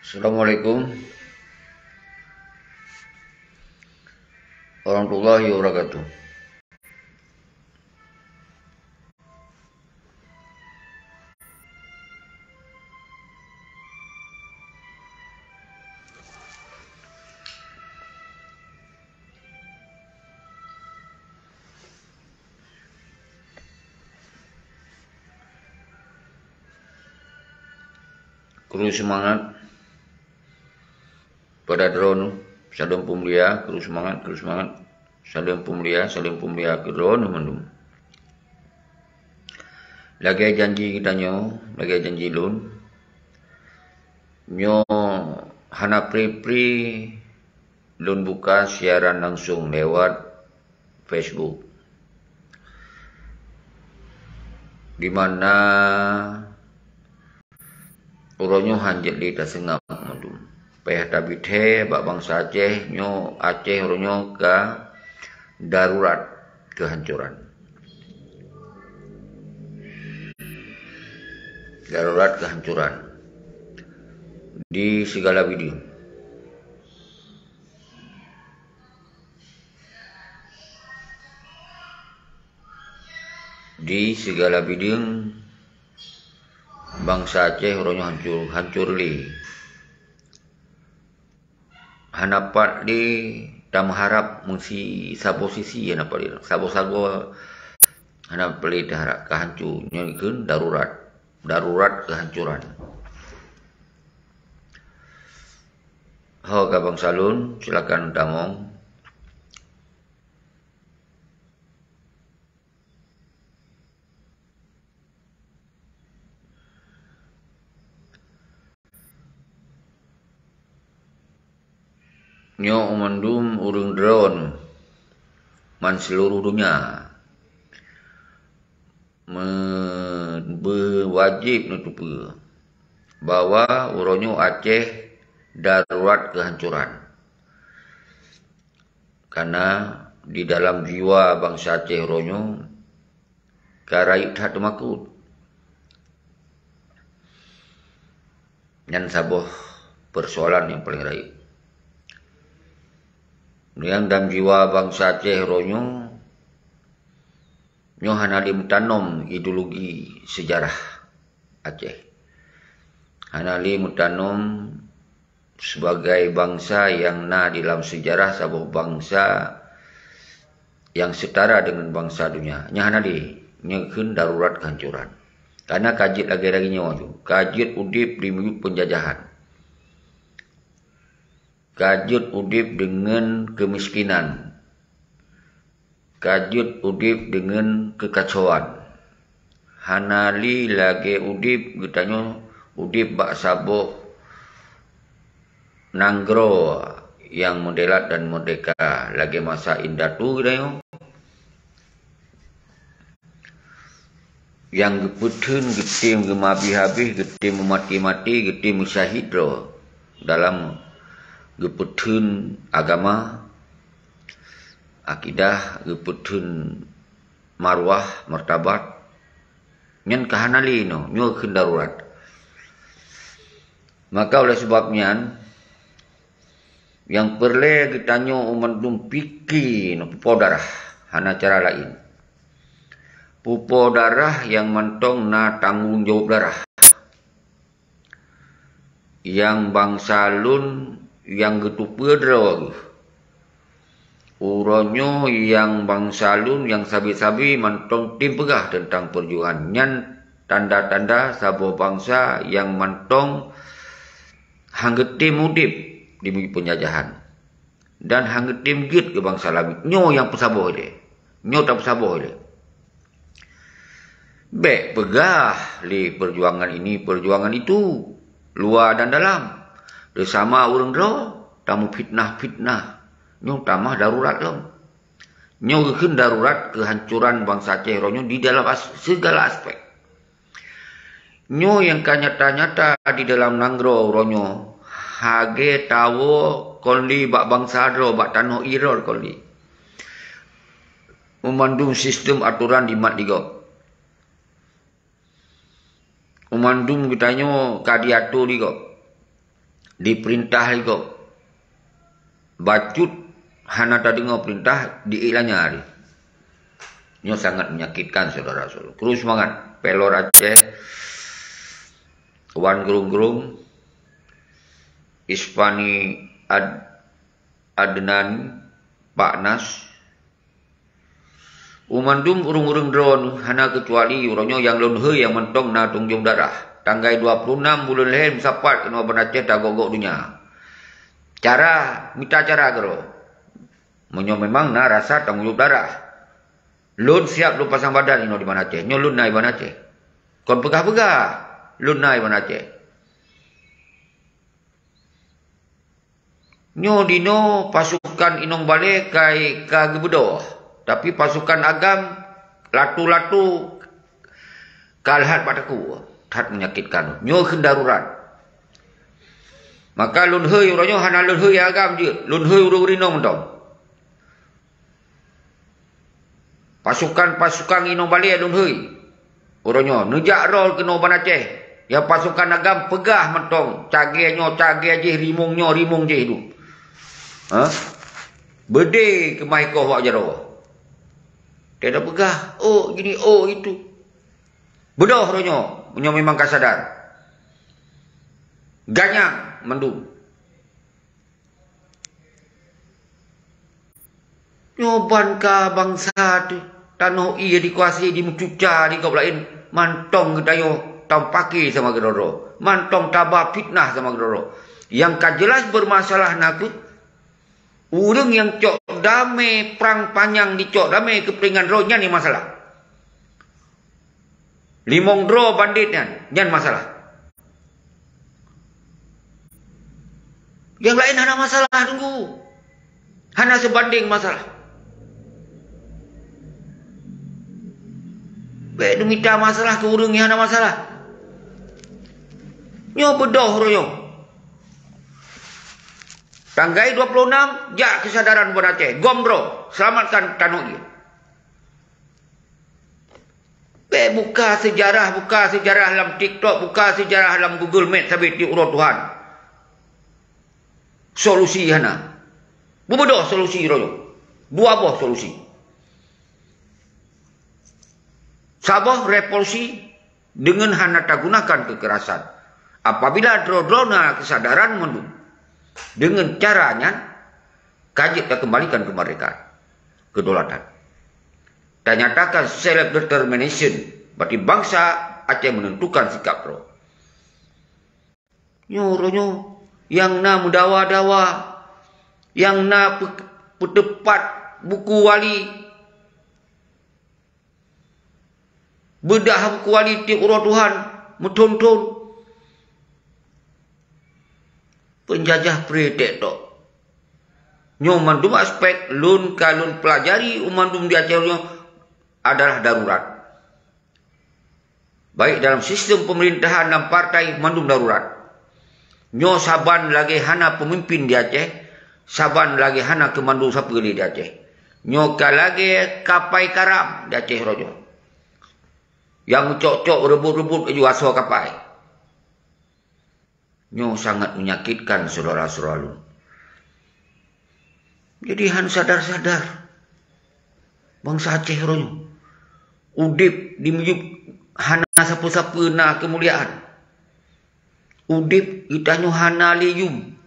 Assalamualaikum warahmatullahi wabarakatuh. Kru semangat pada drone salam pemulia, kru semangat, salam pemulia ke drone mandum. Lagi janji kita lagi janji lun hana pri lun buka siaran langsung lewat Facebook, di mana uronyo hanjit di tasengap mandum. Payah tabithe bak bangsa Aceh Aceh uronyo ke darurat kehancuran. Darurat kehancuran di segala bidang. Di segala bidang bangsa Aceh uronyo hancur li. Hanapat di tam harap mesti sabo sisi ya napat di sabo hanap peli harap kehancuran kan darurat kehancuran. Ho ka bang salun silakan tamong. Nyo umandum urung drone man seluruh dunia berwajib nutup bahwa uronyo Aceh darurat kehancuran, karena di dalam jiwa bangsa Aceh uronyo karai tak makut dan sabuh persoalan yang paling raib. Yang dalam jiwa bangsa Aceh ronyo hanali mutanom ideologi sejarah Aceh. Hanali mutanom sebagai bangsa yang di dalam sejarah sebuah bangsa yang setara dengan bangsa dunia. Hanali nyekeun darurat kehancuran. Karena kajit lagi nyawa kajit udip di minggu penjajahan. Kajut udip dengan kemiskinan, kajut udip dengan kekacauan. Hanali lagi udip getanyo udip bak sabuh nanggro yang modelat dan merdeka lagi masa indah tu getanyo. Yang geputun getim gemabi habis, getim mati-mati, getim musyahid dalam geputun agama, akidah, geputun marwah, martabat, nyen kahanali nyo darurat. Maka oleh sebabnya yang perle getanyo umandum piki pupo darah hana cara lain. Pupo darah yang mentong tanggung jawab darah. Yang bangsa lun yang getupe draw uronyo yang bangsa lun yang sabi-sabi mantong tim pegah tentang perjuangan nyan tanda-tanda sabuah bangsa yang mantong hanggetim udip di penjajahan dan hanggetim git ke bangsa lain nyo yang pesaboh ile nyo tak pesaboh ile be pegah li perjuangan ini perjuangan itu luar dan dalam bersama urang ro tamu fitnah nyo tamah darurat lo nyo gekeun darurat kehancuran bangsa Aceh ronyo di dalam segala aspek nyo yang nyata-nyata di dalam nanggro ronyo hage tawo konli bak bangsa ro bak tanoh iror konli memandung sistem aturan di mat digo memandung getanyo kadiatur digo diperintah juga bacut hana tak dengar perintah diilanya hari. Ini sangat menyakitkan saudara-saudara. Terus semangat pelor Aceh, Wan Gerung-Gerung, Ispani Adnan, Pak Nas, umandum urung-urung drone hana kecuali uronyo yang lonhe yang mentong na tungjung darah. Tanggai 26 bulan leher misapat kena Aceh tak gogok dunia. Minta cara gero. Menyo memang na rasa tanggung darah. Lun siap lu pasang badan ino di mana Aceh. Nyo lun nai mana Aceh. Kon pegah-pegah lun nai mana Aceh. Nyo dino pasukan inong balik kai ka gebedoh. Tapi pasukan agam latu-latu kalhat padaku. Tat menyakitkan. Nyo kendarurat. Maka lun hei uranyo hana lun hei agam je. Lun hei urung-urinong tau. Pasukan inong balik lun hei. Uranyo nejak rol kena Ban Aceh. Ya pasukan agam pegah mentong. Cage je rimung je hidup. Bede ke maikoh wak jaro. Dia dah pegah. Oh gini, oh itu. Bedoh ronyo. Nyo memang kasadar. Ganyang mendung. Nyoban ka bangsa tu. Tanah iya dikuasai di mencuca di kau lain. Mantong gedayo tampaki sama gedoro. Mantong tabah fitnah sama gedoro. Yang kajelas bermasalah nakut. Urang yang cok damai perang panjang di cok damai keperingan rohnya ni masalah. Limong dro banditnya nyan masalah. Yang lain hana masalah tunggu. Hana sebanding masalah. Bek minta masalah ke urang yang hana masalah. Nyo bedoh royong. Tanggai 26, jak kesadaran Ban Aceh. Gomdro, selamatkan tanah dia. Buka sejarah dalam TikTok, buka sejarah dalam Google Map, sabit di urut Tuhan. Solusi hana. Bubedoh solusi royo. Dua buah solusi. Sabah revolusi dengan hana tak gunakan kekerasan. Apabila drona kesadaran mendung. Dengan caranya kaji kita kembalikan kemerdekaan, kedaulatan. Dan nyatakan self-determination. Berarti bangsa Aceh menentukan sikap roh. Nyo yang na mendawa-dawa, yang na petepat buku wali, bedah buku wali ti urut Tuhan, mentonton. Penjajah predek tok. Nyo mandum aspek lun kalun pelajari umandum di Aceh adalah darurat. Baik dalam sistem pemerintahan dan partai mandum darurat. Nyo saban lagi hana pemimpin di Aceh, saban lagi hana kemandu sapeli di Aceh. Nyo lagi kapai karam di Aceh rojo. Yang cok-cok rebut-rebut ju aso kapai. Nyo sangat menyakitkan saudara-saudara. Jadi han sadar-sadar. Bangsa Aceh ronyo. Udip dimujub hana siapa-siapa na kemuliaan. Udip itanyo hana liyum.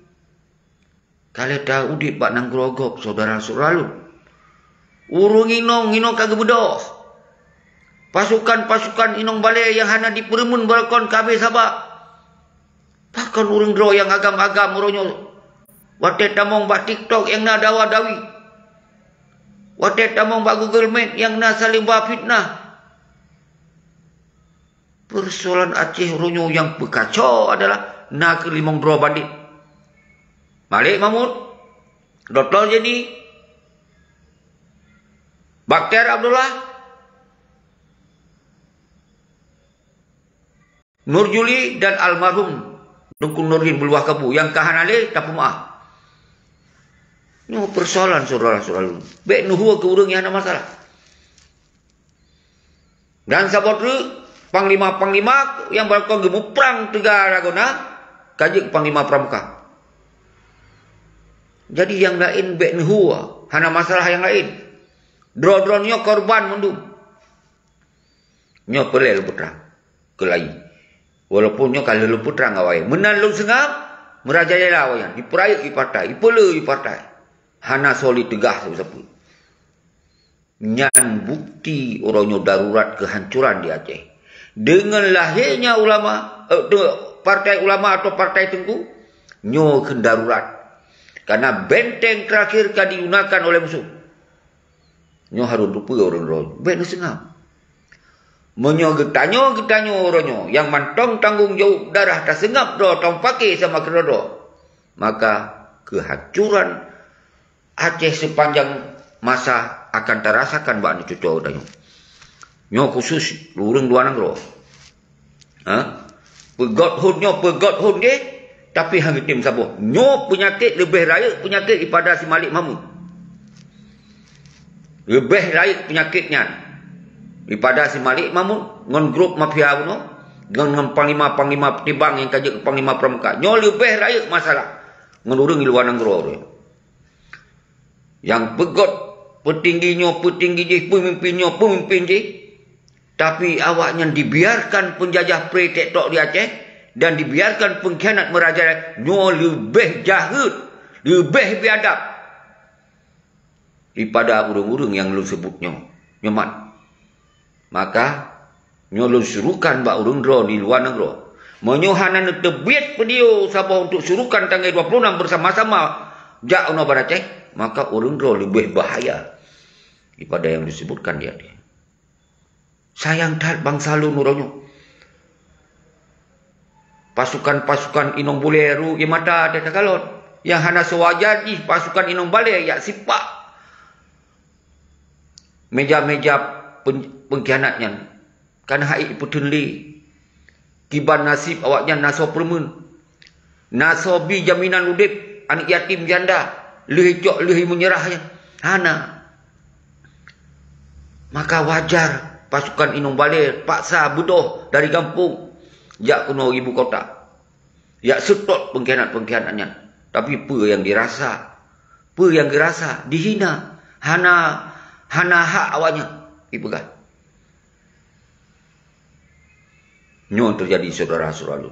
Kalau dah udip bak nang grogop saudara-saudara. Urung inong kagak bedoh. Pasukan-pasukan inong balai yang hana diperemun balkon kabe sabak. Takkan urang dro yang agam-agam uronyo. Watet tamong bak TikTok yang na dawa-dawi. Watet tamong bak Google Map yang na saling bak fitnah. Persoalan Aceh uronyo yang berkacau adalah na ke limong dro bandit. Malik Mahmud. Dr. Jadi. Bakter Abdullah. Nurjuli dan almarhum Dukun Nurdin Beluah Kebu yang kahanale tak pemaaf. Ini persoalan saudara-saudara. Bek nuhua ke urang yang ada masalah. Dan sabotru panglima-panglima yang balkon gemu perang Tegar Ragona kaji Panglima Pramuka. Jadi yang lain bek nuhua. Hana masalah yang lain. Dro-dronyo korban mendum. Nyo pelel putra. Kelai. Walaupun nyo kalau lu putra ngawai. Menan lu sengap. Merajaya lawayan. Diperayuk di partai. Dipele di partai. Hana solid tegah sebab. Nyan bukti orangnya darurat kehancuran di Aceh. Dengan lahirnya ulama, partai ulama atau partai tengku, nyo darurat. Karena benteng terakhir kan digunakan oleh musuh. Nyo harus lupa orang-orang. Benteng sengam. Menyo getanyo orangnya. Yang mantong tanggung jauh darah tak sengap do, tong pakai sama kerodo. Maka kehancuran Aceh sepanjang masa akan terasakan bak ni cucu orang nyo khusus lurung dua nangro. Pegot hun dia tapi hang tim sabo. Nyo penyakit lebih raya penyakit daripada si Malik Mahmud. Lebih raya penyakitnya daripada si Malik Mahmud ngon grup mafia uno ngon panglima petibang yang kaje panglima pramuka. Nyo lebih raya masalah ngon urang di luar nangro. Yang pegot petinggi je, pemimpin je. Tapi awaknya dibiarkan penjajah pre tektok di Aceh dan dibiarkan pengkhianat merajalela. Nyo lebih jahat, lebih biadab daripada urung-urung yang lu sebutnya. Nyoman. Maka nyo lu surukan bak urung dro di luar negro. Menyohanan tebit pedio sabah untuk surukan tanggal 26 bersama-sama jak ono Aceh. Maka urung dro lebih bahaya daripada yang disebutkan dia. Sayang tak bangsa lu nuronyo. Pasukan-pasukan Inong Buleru yang mata ada takalon. Yang hana sewajar ni pasukan Inong Balai yang sipak. Meja-meja pengkhianatnya. Kan hai putunli. Kiban nasib awaknya naso permen. Nasobi jaminan udip anak yatim janda. Lehi jok lehi menyerahnya. Hana. Maka wajar pasukan Inong Balai paksa budoh dari kampung jak kuno ibu kota. Jak setot pengkhianat-pengkhianatnya. Tapi apa yang dirasa? Apa yang dirasa? Dihina. Hana hak awaknya. Ibu kan? Nyo terjadi saudara-saudara.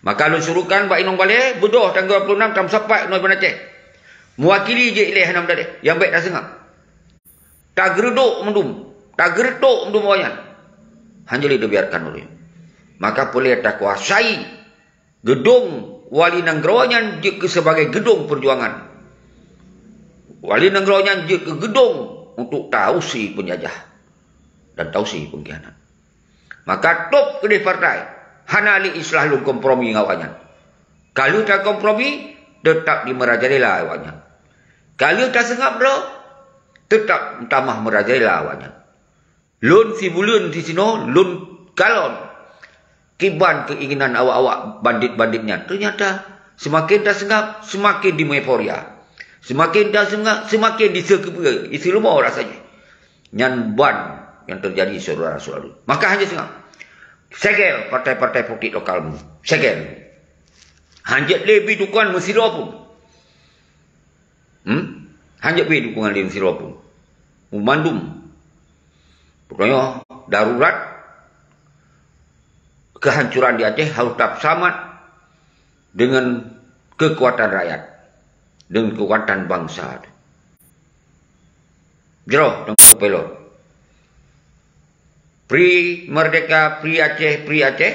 Maka lu suruhkan Pak Inong Balai budoh tanggal 26 tam sampai Noi Aceh. Mewakili je ilih hanam tadi. Yang baik dah sengap. Tak gereduk mendum. Tak gereduk mendum awaknya. Hanjali dibiarkan oleh. Maka boleh tak kuasai gedung Wali Nanggronya sebagai gedung perjuangan. Wali Nanggronya ke gedung untuk tausi penjajah. Dan tausi pengkhianat. Maka top kedai partai. Hanali islah lu kompromi awaknya. Kalau tak kompromi, tetap di merajalela awaknya. Kalau tak sengap bro, tetap tamah merajalela awaknya. Lun si bulun di sini, lun kalon. Kiban keinginan awak-awak bandit-banditnya. Ternyata semakin tak sengap, semakin di euforia. Semakin tak sengap, semakin disekepua. Isi rumah rasanya. Nyan ban yang terjadi saudara-saudara. Maka hanya sengap. Segel partai-partai politik lokalmu. Segel. Hanjat lebih dukungan Mesir pun. Hanjat lebih dukungan Mesir pun. Umandum. Pokoknya darurat kehancuran di Aceh harus tetap sama dengan kekuatan rakyat. Dengan kekuatan bangsa. Jero dan pelot. Pri Merdeka, Pri Aceh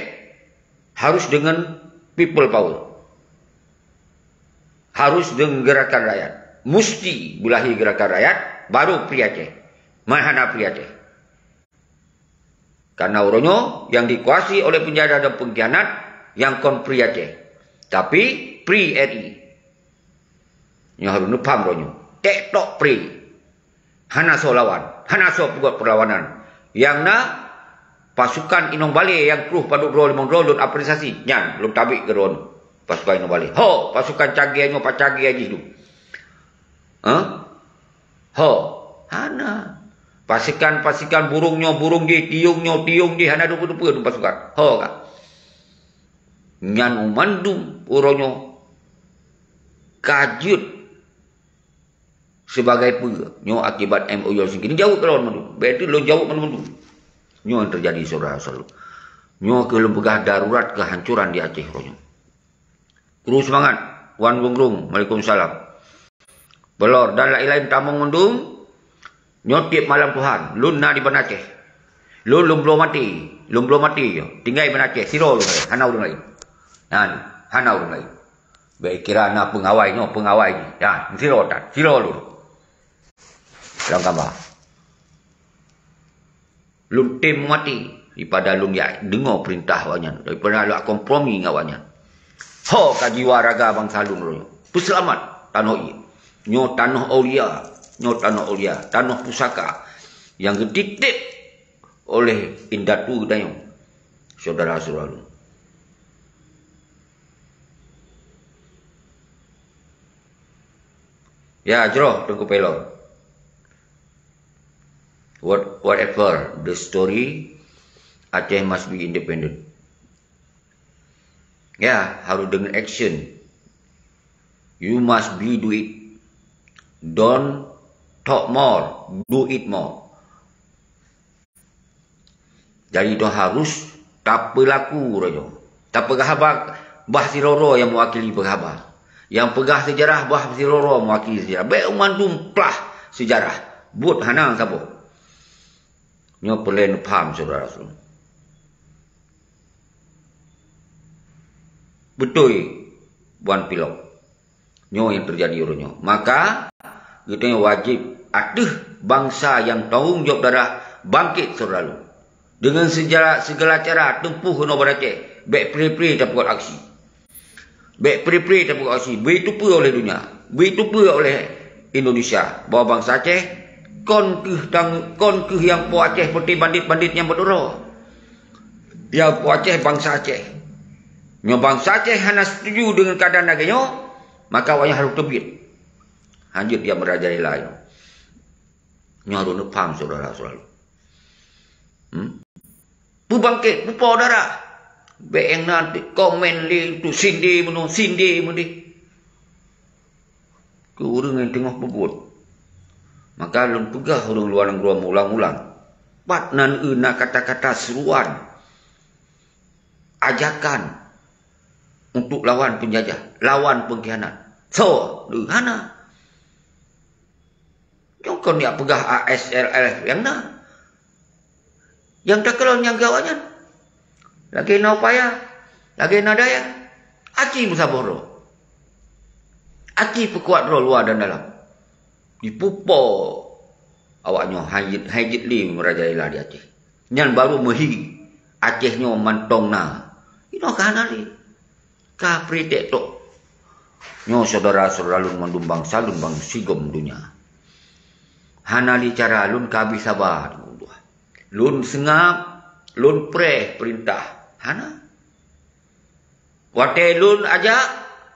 harus dengan people power. Harus dengan gerakan rakyat. Mesti bulahi gerakan rakyat, baru Pri Aceh. Mahana Pri Aceh. Karena orangnya yang dikuasai oleh penjajah dan pengkhianat, yang kon Pri Aceh. Tapi Pri RI. Yang harus nupam orangnya. Tektok Pri. Hana so lawan. Hana so peguat perlawanan. Yang na pasukan Inong Balai yang kruh paduk dro limong dro lun apresiasi. Nyan, belum tabik ke dron. Pasukan Inong Balai. Ho, pasukan cagihnya pak cagih aja tu. Ho, hana. Pasukan burungnya burung di, tiungnya tiung di, hana dupa-dupa tu pasukan. Ho kak. Nyan umandum urangnya kajut sebagai apa? Nyo akibat MOU singkini jauh kalau mendu. Betul lo jauh mendu. Nyo yang terjadi saudara-saudara. Nyo ke lembagah darurat kehancuran di Aceh ronyo. Terus semangat. Wan Bungrung. Waalaikumsalam. Belor dan lain-lain tamung mendung. Nyo tiap malam Tuhan. Lun na di Ban Aceh. Lun belum mati. Lun belum mati. Tinggal Ban Aceh. Siro lu lain. Hana urang lain. Hana urang lain. Baik kira na pengawai nyo. Pengawai. Ya. Siro tan. Siro lu. Dalam gambar. Lun tim mati. Daripada lun ya dengar perintah wanyan. Daripada lu kompromi dengan wanyan. Ho kajiwa raga bangsa lun ronyo. Peselamat tanah iya. Nyo tanah aulia. Nyo tanah aulia. Tanah pusaka. Yang gedidik oleh Indatu Dayung. Saudara-saudara. Ya, jero Tengku Pelor. Whatever the story, Aceh must be independent. Ya, harus dengan action. You must do it. Don't talk more, do it more. Jadi itu harus tak berlaku raja. Tak pegah bah Siroro yang mewakili pegah. Yang pegah sejarah bah Siroro mewakili sejarah. Baik umandum plah sejarah. Buat hanang sabo. Nyo perlu faham saudara-saudara. Betul Buan Pilok. Nyo yang terjadi orangnya. Maka kita wajib ada bangsa yang tanggung jawab darah bangkit selalu. Dengan segala cara tempuh kena Aceh. Baik peri-peri tak buat aksi. Baik peri-peri tak buat aksi. Begitu pula oleh dunia. Begitu pula oleh Indonesia. Bahawa bangsa Aceh kon ke yang po Aceh seperti bandit-bandit yang berdoro. Yang po Aceh bangsa Aceh. Nyo bangsa Aceh hanya setuju dengan keadaan naganyo, maka awaknya harus terbit. Hanjut dia merajalela. Nyo harus faham saudara-saudara. Bangkit, bupa darah. Beeng nanti komen li tu sindi mendi. Ke orang yang tengah berbuat. Maka lun pegah orang luar negara ulang-ulang. Pat nan nak kata-kata seruan. Ajakan untuk lawan penjajah, lawan pengkhianat. So, hana. Jongkon dia pegah ASLF yang na. Yang tak kalau yang gawanya. Lagi na upaya, lagi na daya. Aci musaboro. Aci pekuat roh luar dan dalam. Dipupo awaknya hajit li merajalela di Aceh. Nyan baru mehi Acehnya mantong na. Ino kana li. Ka pritek tok. Nyo saudara-saudara lun mandumbang salun bang sigom dunia. Hanali cara lun kabi sabar. Lun sengap, lun perintah. Hana. Wate lun aja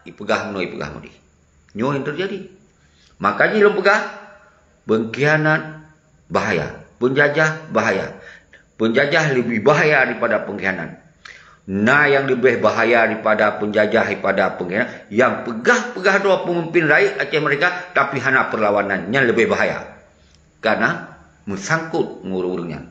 ipegah mno. Nyo yang terjadi. Makanya lun pegah pengkhianat bahaya, penjajah bahaya. Penjajah lebih bahaya daripada pengkhianat. Nah yang lebih bahaya daripada penjajah daripada pengkhianat, yang pegah dua pemimpin rakyat Aceh mereka tapi hana perlawanan yang lebih bahaya. Karena mesangkut ngurung-urungnya.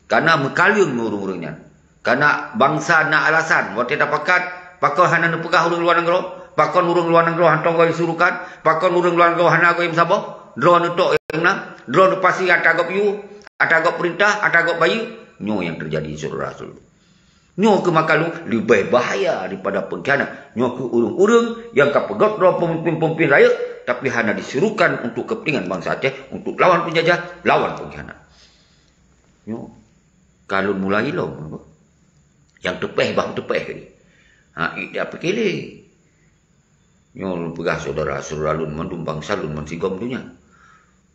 Karena mekaliung ngurung-urungnya. Karena bangsa nak alasan waktu dapakat pakon hana pegah urung luar negara, pakon urung luar negara hantong kau disuruhkan, pakon urung luar negara hana kau yang sabo, drone tok yang nang, drone pasti atagop you, atagop perintah, atagop bayu, nyo yang terjadi saudara-saudara. Nyo ke makalu lebih bahaya daripada pengkhianat. Nyo ke urung-urung yang kapegot dua pemimpin-pemimpin rakyat tapi hanya disuruhkan untuk kepentingan bangsa Aceh untuk lawan penjajah, lawan pengkhianat. Nyo kalau mulai lo yang tepeh bang tepeh ni. Dia pikir nyo pegah saudara-saudara lun mandumbang salun mansigom dunia.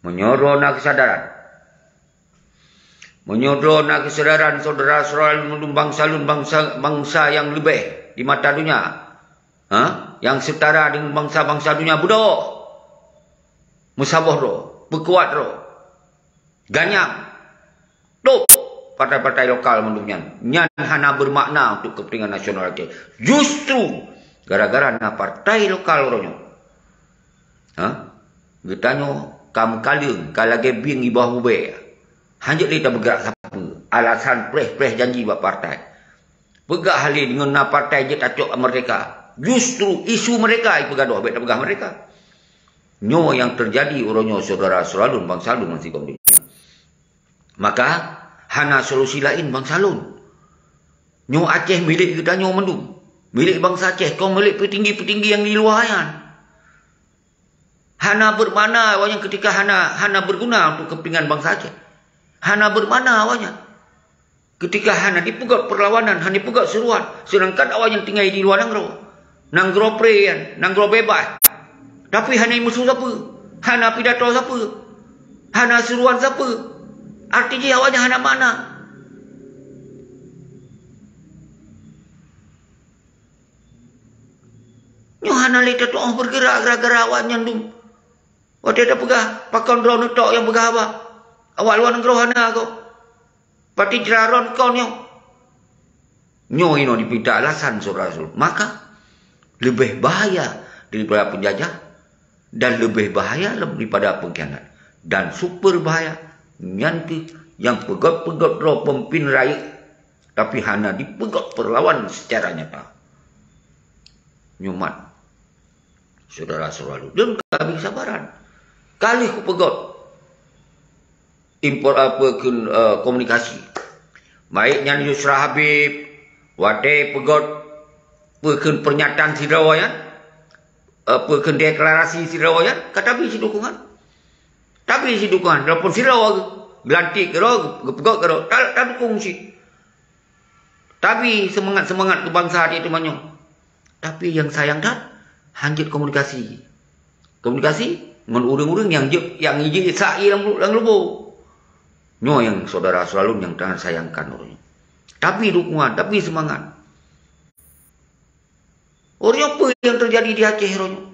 Menyorona kesadaran. Menyodorkan kesadaran saudara-saudara menumbang salun bangsa yang lebih di mata dunia. Yang setara dengan bangsa-bangsa dunia bodoh. Musabah roh, berkuat roh. Ganyang. Tok partai-partai lokal mendunia. Nyan hana bermakna untuk kepentingan nasional Aceh. Justru gara-gara na partai lokal rohnya. Getanyo Kam kalung, kalage bing ibah ube. Hanjut dia tak bergerak siapa. Alasan preh janji buat partai. Pegak halil dengan na partai je tacuk mereka. Justru isu mereka yang pegaduh. Habis tak pegah mereka. Nyo yang terjadi uronyo saudara Salun, Bang Salun masih kau dunia. Maka, hana solusi lain Bang Salun. Nyo Aceh milik kita nyo mendung. Milik bangsa Aceh. Kau milik petinggi-petinggi yang di luar yan. Hana bermana awalnya ketika hana berguna untuk kepentingan bangsa Aceh. Hana bermana awalnya. Ketika hana dipegat perlawanan, hana dipegat seruan. Sedangkan awalnya tinggal di luar Nanggro. Nanggro preyan, Nanggro bebas. Tapi hana musuh siapa? Hana pidato siapa? Hana seruan siapa? Artinya awalnya hana mana? Nyo hana lihat tu orang bergerak gara-gara awalnya dum. Waktu ada pegah, pakon drone tok yang pegah apa? Awak luar Nanggro hana kau. Pati jeraron kau nyo. Nyo ino dipinta alasan saudara-saudara. Maka lebih bahaya daripada penjajah dan lebih bahaya daripada pengkhianat dan super bahaya nanti yang pegot-pegot roh pemimpin rakyat tapi hanya dipegot perlawan secara nyata. Nyumat saudara-saudara dan kami sabaran kali ku pegot impor komunikasi baiknya Yusra Habib wate pegot pekan pernyataan sidarawayan pekan deklarasi sidarawayan kata bisi dukungan tapi si dukungan walaupun sidarawa gelantik kero pegot kero tak dukung si tapi semangat kebangsaan itu banyak tapi yang sayang dah hanjit komunikasi dengan urang-urang yang izin sa'i yang lubu. Nyo yang saudara selalu yang sangat sayangkan orangnya. Tapi dukungan, tapi semangat. Orang apa yang terjadi di Aceh orangnya?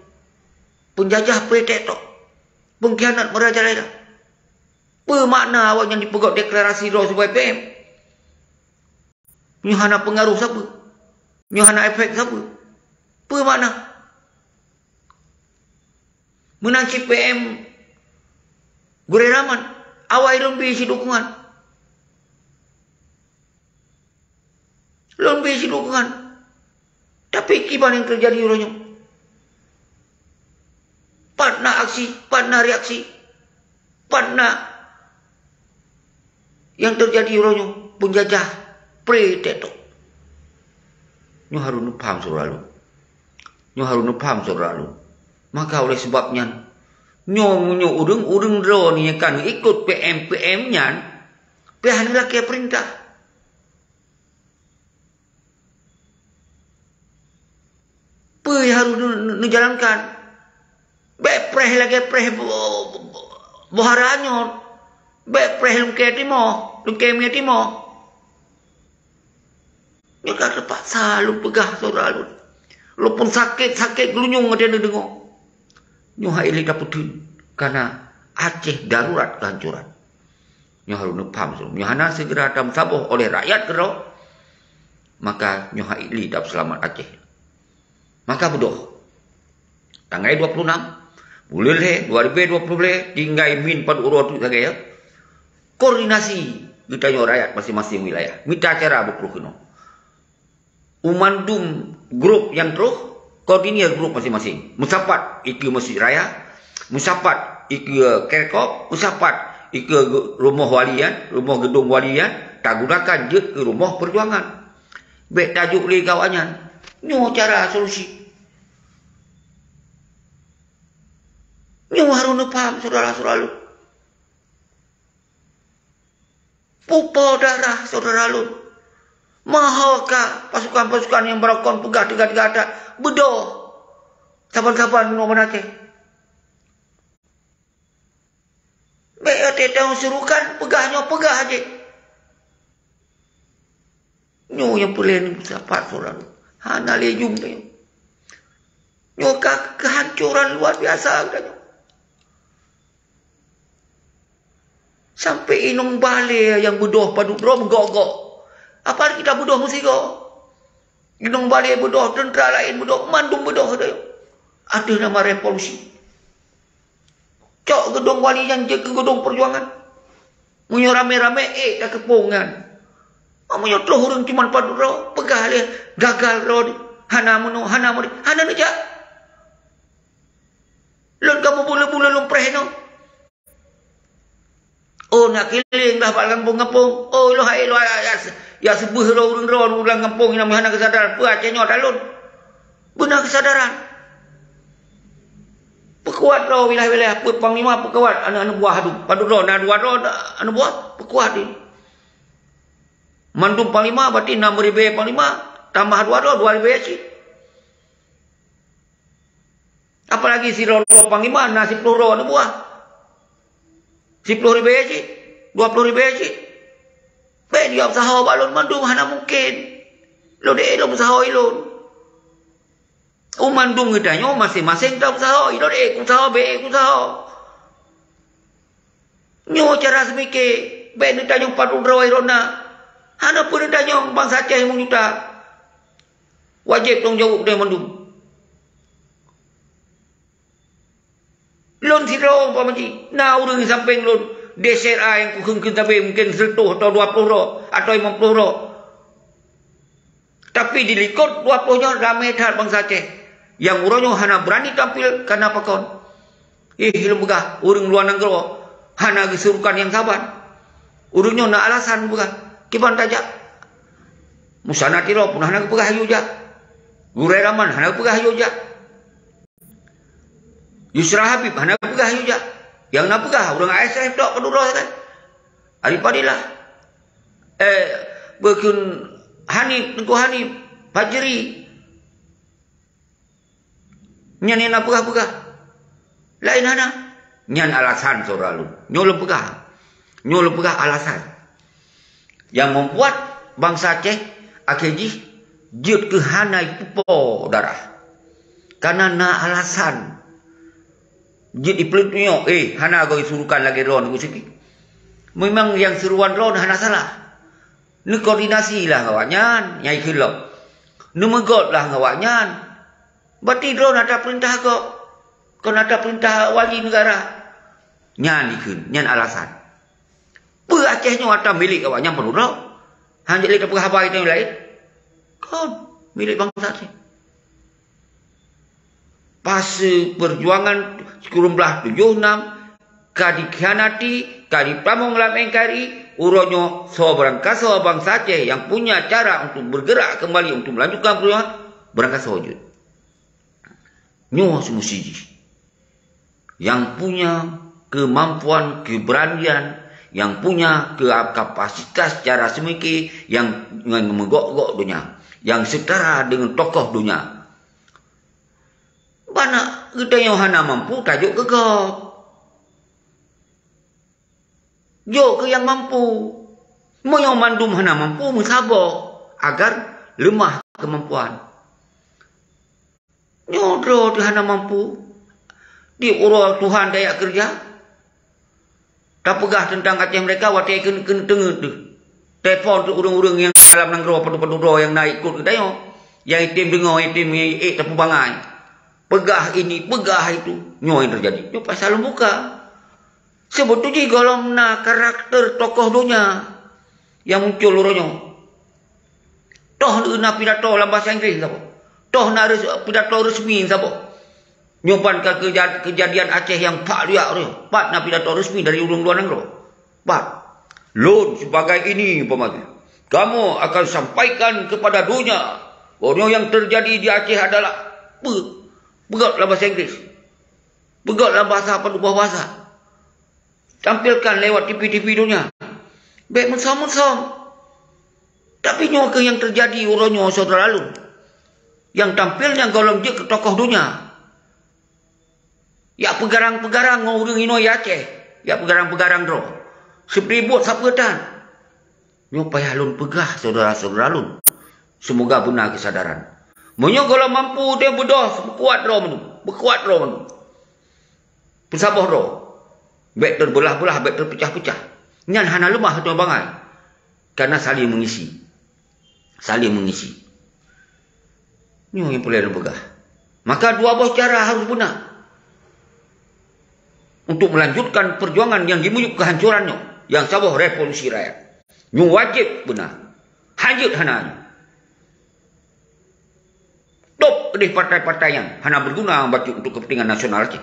Penjajah petetok. Pengkhianat merajalela. Apa makna awak yang dipegot deklarasi roh sebagai PM? Nyo hana pengaruh siapa? Nyo hana efek siapa? Apa makna? Menanci PM Gure Rahman awal lebih isi dukungan lebih isi dukungan tapi kiban yang terjadi orangnya partner aksi partner reaksi partner yang terjadi orangnya penjajah pre-tetok nyo harus paham saudara maka oleh sebabnya nyo urung ro ni kan ikut PM nya pihak laki perintah pe harus dijalankan bepreh lagi preh boharanyo bepreh lungke timo ni kata paksa lu pegah saudara lu pun sakit gelunyung ada dengar nyo haili daputin karena Aceh darurat kehancuran. Nyo harus paham. Nyo hana segera tam sabuh oleh rakyat kero. Maka nyo haili dapat selamat Aceh. Maka bodoh. Tanggal 26 bulan 2020 tinggal min pada urut saja ya. Koordinasi kita nyo rakyat masing-masing wilayah. Minta cara berpuluh umandum grup yang terus koordinir grup masing-masing. Musapat iki Masjid Raya, musapat iki Kerkop, musapat iki rumah walian, rumah gedung walian, tak gunakan je ke rumah perjuangan. Baik tajuk li kawannya. Nyo cara solusi. Nyo harus paham saudara-saudara. Pupau darah saudara-saudara. Mahalkah pasukan-pasukan yang berakon pegah tiga-tiga bedoh kapan-kapan nomor Aceh BRT tahu serukan pegahnya pegah aja nyo yang pelen sapat orang hana lejum nyo kehancuran luar biasa katanya. Sampai inung balik yang bedoh padu drom gogok apalagi kita bodoh mesti kau. Ginung balik bodoh, tentera lain bodoh, mandum bodoh ada. Ada nama revolusi. Cok gedung wali yang je ke gedung perjuangan. Munyo rame-rame dah kepungan. Munyo terus orang cuma padu ro, pegah dia gagal ro. Hana mono, hana aja. Lon kamu bule-bule lumpreh no. Oh nak kiling dah bak kampung-kampung. Oh lo hai lo ya sebuh ro urang ro ulang kampung ina hana kesadaran. Pu Aceh nyo dalun. Benar kesadaran. Pekuat ro wilayah-wilayah put panglima pekuat anak-anak buah adu. Padu ro na dua ro anak buah pekuat ni. Mandum panglima berarti 6,000 panglima tambah dua ro 2,000 sih. Apalagi si ro panglima na 10 ro anak buah. 10,000 sih. 20,000 sih. Be dia usaha balon mandum hana mungkin. Lo de lo usaha ilon. Mandung ngedanyo masing-masing tak usaha. Ilo de usaha be usaha. Nyo cara semike be ngedanyo padu rawai rona. Hana pun ngedanyo bangsa Aceh mung juta. Wajib tong jawab de mandung. Lon siro pamaji. Na urang samping lon DSRA yang kuhengkeun tapi mungkin 100 atau 20 ro atau 50 ro. Tapi di likod 20 nya ramai dah bangsa Aceh. Yang uronyo hana berani tampil karena pakon. Lu begah urang luar negeri hana kesurukan yang sabar. Urunyo na alasan begah. Kiban tajak. Musana tiro pun hana pegah yuja. Gurai Raman hana pegah yuja. Yusra Habib hana pegah yuja. Yang na pegah urang ASF tok keduro kan. Aripadilah. Bekun Hanif Tengku Hanif Fajri. Nyan na pegah-pegah. Lain hana. Nyan alasan saudara lu. Nyolong pegah alasan. Yang membuat bangsa Aceh akhirnya jut ke hanai pupo darah. Karena na alasan. Jut ipelutnya. Hana goi surukan lagi ron. Memang yang seruan ron hana salah. Ni koordinasi lah ngawaknya. Nyai khilaf. Ni megot lah ngawaknya. Berarti drone ada perintah kok. Kon ada perintah wali negara. Nyan ikun, nyan alasan. Pu Acehnya ada milik awaknya perlu ro. Hanya lihat apa habai itu lain. Kon milik bangsa Aceh. Pas perjuangan 1976 kadi khianati, kadi pamong lam engkari, uronyo seorang kaso bangsa Aceh yang punya cara untuk bergerak kembali untuk melanjutkan perjuangan berangkat sewujud. Nyo semusiji yang punya kemampuan, keberanian, yang punya kapasitas secara semiki, yang menggok-gok dunia, yang setara dengan tokoh dunia. Bana kita yang hana mampu tajuk gegok. Jo ke yang mampu. Mo yang mandum hana mampu musabo agar lemah kemampuan. Nyodro di hana mampu. Di urut Tuhan daya kerja. Tak pegah tentang Aceh mereka watai kena tengah tu. Telepon tu urang-urang yang dalam nanggro padu-padu yang naik ikut dayo. Yang itim dengar itim tapu bangai. Pegah ini, pegah itu. Nyo yang terjadi. Nyo pasal buka. Sebetulnya kalau na karakter tokoh dunia yang muncul urangnya. Toh na pidato dalam bahasa Inggeris apa? Toh na pidato resmi siapa? Nyoban ke kejadian Aceh yang pak liak dia. Pat na pidato resmi dari urang luar negeri. Pat. Lun sebagai ini pemagi. Kamu akan sampaikan kepada dunia bahwa yang terjadi di Aceh adalah begot dalam bahasa Inggeris. Begot dalam bahasa apa buah bahasa. Tampilkan lewat TV-TV dunia. Baik mensam-mensam. Tapi nyoke yang terjadi uronyo saudara lalu. Yang tampilnya golong je ke tokoh dunia. Ya pegarang-pegarang ngurung ino ya Aceh. Ya pegarang-pegarang dro. Seperibut sapetan. Nyo payah lun pegah saudara-saudara lun. Semoga benar kesadaran. Monyo kalau mampu dia berdoa berkuat dro menu. Berkuat dro menu. Bersabar dro. Baik terbelah-belah, baik terpecah-pecah. Nyan hana lemah tu bangai. Karena saling mengisi. Saling mengisi. Ini yang boleh pegah. Maka dua buah cara harus benar. untuk melanjutkan perjuangan yang dimuyuk kehancurannya, yang sabah revolusi rakyat. Nyu wajib benar. Hajut hananya. Top di partai-partai yang hana berguna untuk kepentingan nasional Aceh.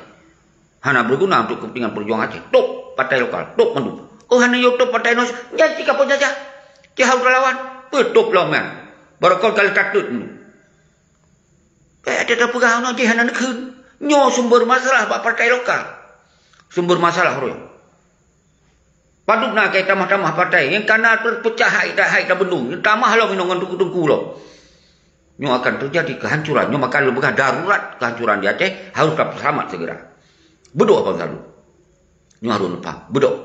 Hana berguna untuk kepentingan perjuangan Aceh. Top partai lokal, top mendukung. Oh hana yo top partai nasional. Jadi kapal saja. Cihau relawan. Top lah man. Barakal kali takut dulu. Ada pegang aja hana nak kun. Nyo sumber masalah bak partai lokal. Sumber masalah roy. Paduk nak kait tamah-tamah partai yang karena terpecah hai dah bendung. Tamah lo minongan tungku lo. Nyo akan terjadi kehancuran. Nyo makan lebih darurat kehancuran di Aceh harus dapat selamat segera. Bedok apa selalu. Nyo harus nampak. Bedok.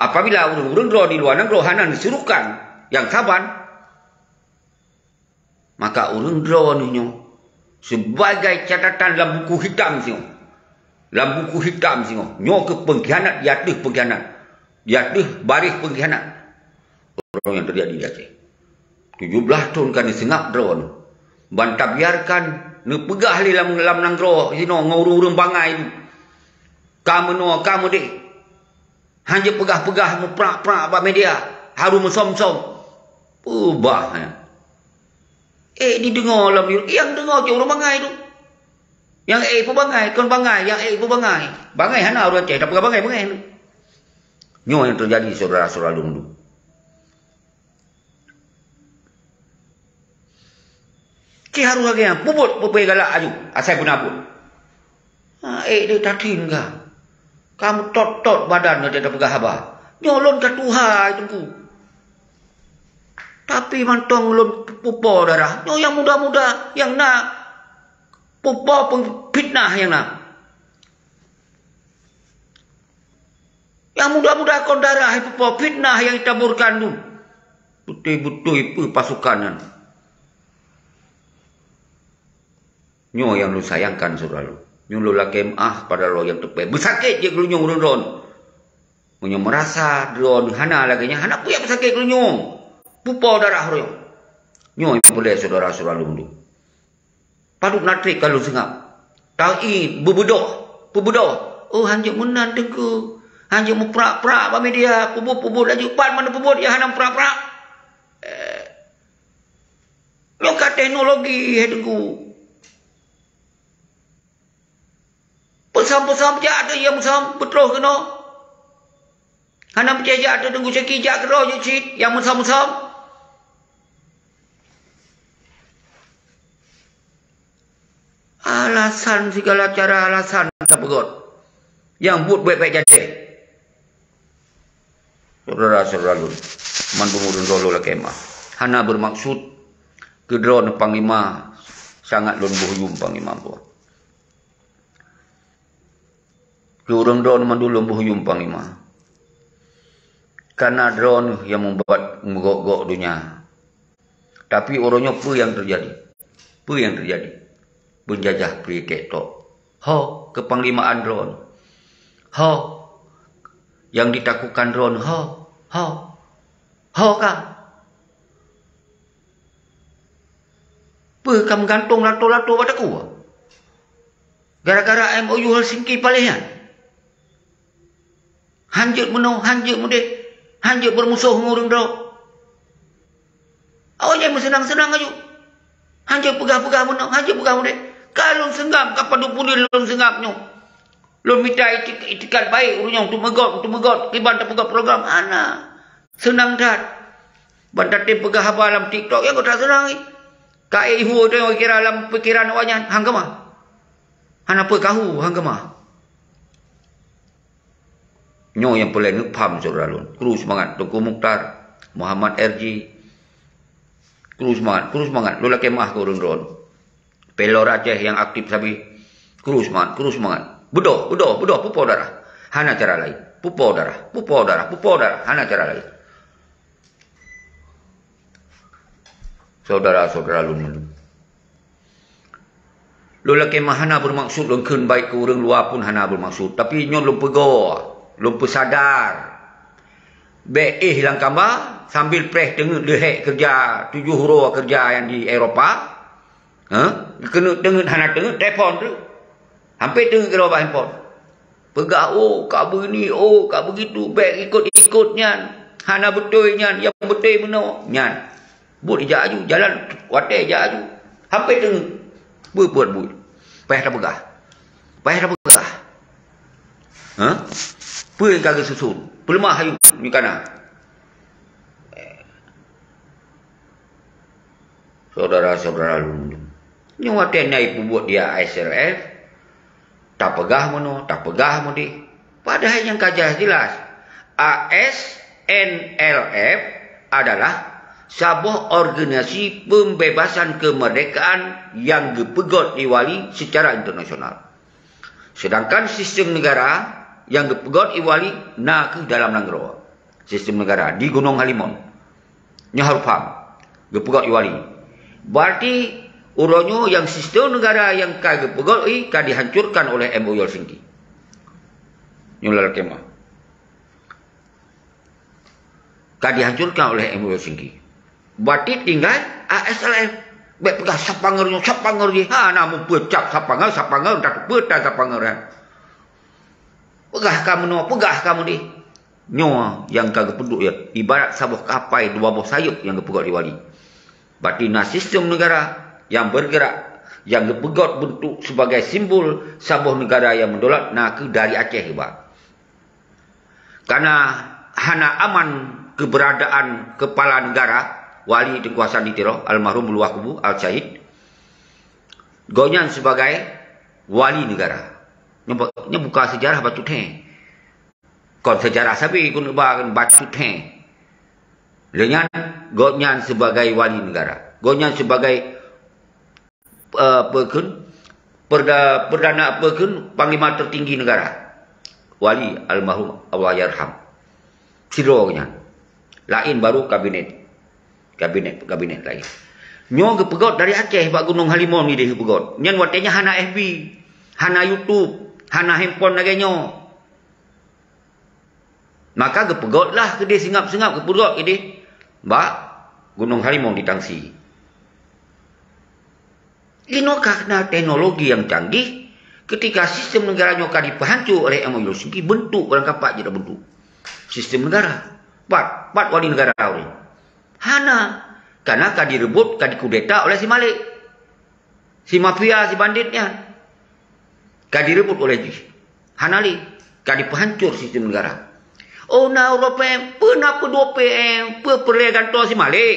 Apabila urang-urang draw di luar negeri hanan disuruhkan yang saban, maka urang draw ni nyo sebagai catatan dalam buku hitam sih. Dalam buku hitam sih. Nyo ke pengkhianat, jatuh pengkhianat. Jatuh baris pengkhianat. Orang yang terjadi di Aceh. 17 tahun kan disengap drone. Bantap biarkan ni pegah li dalam nanggro sino ngurung-urung bangai tu. Kamu no kamu dek. Hanya pegah-pegah muprak-prak bak media. Haru mesom-som. Ubah. Didengar lah. Yang dengar je orang bangai tu. Yang pun bangai. Kan bangai. Yang pun bangai. Bangai hana orang Aceh. Tak pegah bangai tu. Nyo yang terjadi saudara-saudara dulu. Ki harus lagi yang puput galak aju. Asal pun apun. Dia tatin ke? Kamu tot-tot badan dia tak pegah habah. Nyolon ke Tuhan itu ku. Tapi mantong lon pupo darah. Nyo yang muda-muda yang nak pupo fitnah yang nak. Yang muda-muda kon darah pupo fitnah yang ditaburkan tu. Betul-betul itu pasukanan. Nyo yang lu sayangkan saudara lu. Nyo lu lah kemah pada lo yang tepat. Bersakit je kalau nyo urun-urun. Nyo merasa drone hana lagi nya. Hana puyak bersakit kalau nyo. Pupo darah lo. Nyo yang boleh saudara-saudara lu dulu. Paduk natrik kalau sengap. Tahu bebedok. Oh hanjuk menan tengku. Hanjuk muprak-prak bami dia. Pubut-pubut lagi. Pan mana pubut dia hana prak-prak. Nyo kat teknologi tengku. Pesam-pesam je ada yang pesam betul kena. Hana percaya ada tunggu sekejap kena je cik yang pesam-pesam. Alasan segala cara alasan tak pegot. Yang buat baik-baik jadi. Saudara-saudara lu. Man pemurun dulu lah kemah. Hana bermaksud ke drone panglima sangat lon buhuyum panglima buah. Orang drone mandulung buhuyum panglima. Karena drone yang membuat menggok-gok dunia. Tapi orangnya apa yang terjadi? Apa yang terjadi? Penjajah beri ketok. Ho, kepanglimaan drone. Ho, yang ditakutkan drone. Ho kah? Apa kamu gantung lato-lato padaku? Gara-gara MOU Helsinki Palihan. Hanjut menau, hanjut mudik. Hanjut bermusuh ngurung dau. Awak jangan senang-senang aja. Hanjut pegah-pegah menau, hanjut pegah mudik. Kalau senggap, kapan dupuni lon senggapnya. Lon minta itikat baik urutnya untuk megot. Kiban tak pegang program. Ana. Senang dah. Bantat tim pegah apa dalam TikTok. Yang kau tak senang ni. Kai ihu tu yang kira dalam pikiran awaknya. Hang kemah. Hana apa kahu, hang kemah. Nyo yang boleh ngepam saudara lu. Kru semangat. Tuku Mukhtar. Muhammad RG. Kru semangat. Lu lah kemah ke urun-urun. Pelor Aceh yang aktif sabi. Kru semangat. Bedoh. Pupo darah. Hana cara lain. Pupo darah. Hana cara lain. Saudara-saudara lu. Lu lah kemah hana bermaksud lengkun baik ke orang luar pun hana bermaksud. Tapi nyo lu pegor. Lupa sadar. Hilang gambar sambil press tengok lehek kerja 7 huruf kerja yang di Eropah. Kena tengok hana tengok telefon tu. Hampir tengok ke bawah handphone. Pegah, oh, kak begini, oh, kak begitu. Baik ikut-ikutnya. Hana betulnya, yang betul mana? Nyan. Buat ijak aju, jalan watai ijak aju. Hampir tengah. Buat. Payah tak pegah. Ha? Apa yang kagak susun? Pelemah hayu ni kana. Saudara-saudara lu. Nyawa tenai pun buat dia ISLF. Tak pegah mana, Padahal yang kajah jelas. ASNLF adalah sebuah organisasi pembebasan kemerdekaan yang dipegot diwali secara internasional. Sedangkan sistem negara yang dipegot diwali ke dalam negara. Sistem negara di Gunung Halimun. Nya harus faham. Dipegot diwali. Berarti uronyo yang sistem negara yang dipegot dihancurkan oleh MOU Helsinki. Nyulal kemah. Dihancurkan oleh MOU Helsinki. Berarti tinggal ASLF. Baik pegah sapangernya. Namun pecap sapanger, tak pecah sapanger. Pegah kamu ni. Nyawa yang kagak peduk ya. Ibarat sabuh kapai, dua buah sayup yang dipegot diwali. Berarti sistem negara yang bergerak, yang dipegot bentuk sebagai simbol sebuah negara yang mendolat ke dari Aceh hebat. Karena hana aman keberadaan kepala negara, wali kekuasaan ditiro, almarhum Luwakubu Al-Syahid, gonyan sebagai wali negara. Ini bukan sejarah batu teh. Kon sejarah sabi kun batu teh. Dengan gonyan sebagai wali negara. Gonyan sebagai perdana panglima tertinggi negara. Wali almarhum Allahyarham. Sironya. Lain baru kabinet lain. Nyo gepegot dari Aceh bak Gunung Halimun ni dia gepegot. Nyan watenya hana FB, hana YouTube, hana handphone lagi nyo. Maka gepegot lah ke dia singap-singap gepegot ke dia. Bak Gunung Halimun di Tangsi. Ini karena teknologi yang canggih ketika sistem negara nyo dipahancur oleh MOU Helsinki bentuk orang kapak je dah bentuk. Sistem negara. Bat wali negara ni. Hana. Karena direbut, dikudeta oleh si Malik. Si mafia, si banditnya. Direbut oleh Hana li. Dipahancur sistem negara. Oh, na PM. Kenapa 2 PM? Perleh gantung si Malik.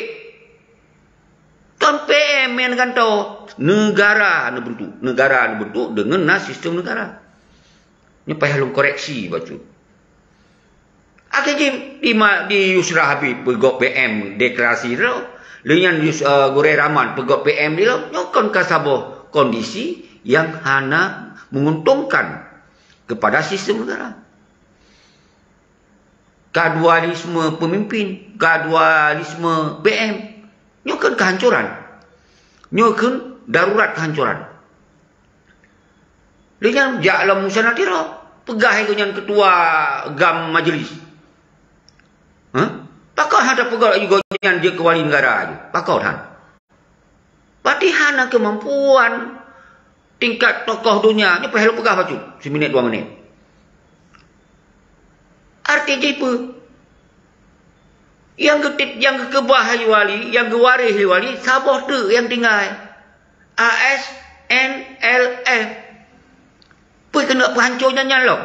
Kan PM yang gantung. Negara bentuk dengan sistem negara. Ini payah lu koreksi baca. Akhirnya di Yusra Habib pegok PM deklarasi itu, dengan Gureh Rahman pegok PM dia, nyokon kasaboh kondisi yang hana menguntungkan kepada sistem negara. Kadualisme pemimpin, kadualisme PM, nyokon kehancuran, nyokon darurat kehancuran. Dengan Ja'lam Musanatiro, pegah dengan ketua GAM majlis. Pakau ada pegawai juga yang dia kewali negara aja. Pakau han. Berarti hana kemampuan tingkat tokoh dunia. Ini perlu pegah bacu. 1 minit 2 menit. Artinya apa? Yang kebahai wali, yang kewaris wali, saboh tu yang tinggal. ASNLF. Pergi kena penghancurnya nyalok.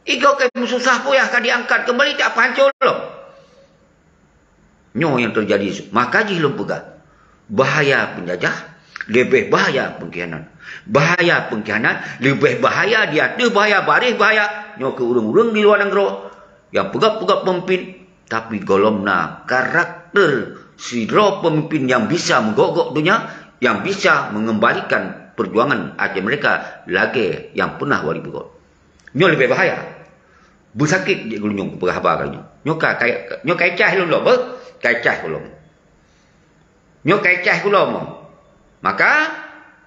Igau ke susah payah diangkat kembali tak penghancur loh. Nyo yang terjadi. Maka jilum pegah. Bahaya penjajah. Lebih bahaya pengkhianat. Bahaya pengkhianat. Lebih bahaya dia. Itu bahaya baris bahaya. Nyo ke urung-urung di luar negara. Yang pegak-pegak pemimpin. Tapi golomna karakter siro pemimpin yang bisa menggogok dunia. Yang bisa mengembalikan perjuangan Aceh mereka. Lagi yang pernah wali pegot. Nyo lebih bahaya. Bersakit dia gulunyung pegah habarnya. Nyo kacah lu loh. Kacah kulom. Nyo kacah kulom. Maka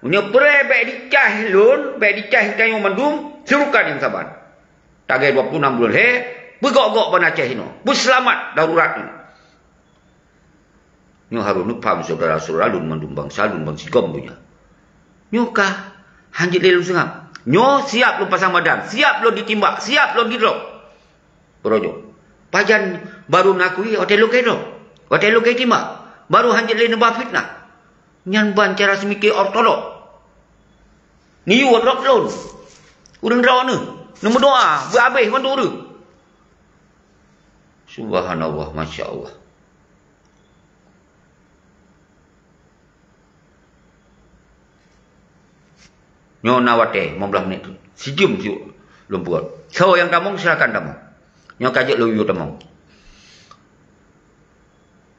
nyo pere baik dicah lun, baik dicah kayu mendung, serukan yang sabar. Tagai 26 bulan begok-gok ban Aceh ino. Berselamat darurat ni. Nyo harus paham saudara-saudara lun mandum bangsa lun bangsigom punya. Nyo kah hanjit lelu sengap. Nyo siap lo pasang badan, siap lo ditimbak, siap lo dirok. Berojo. Pajan baru nakui hotel lo kedo. Hotel lo timbak. Baru hanjit le nebah fitnah. Nyan ban cara semikir ortodok. Ni you rock lon. Urang draw ni. Nombor doa, berhabis bantu tu. Subhanallah, masya-Allah. Nyo nawate 15 minit tu. Sejam tu belum buat. So yang tamong silakan tamong. Nyo kajak lu yu tamong.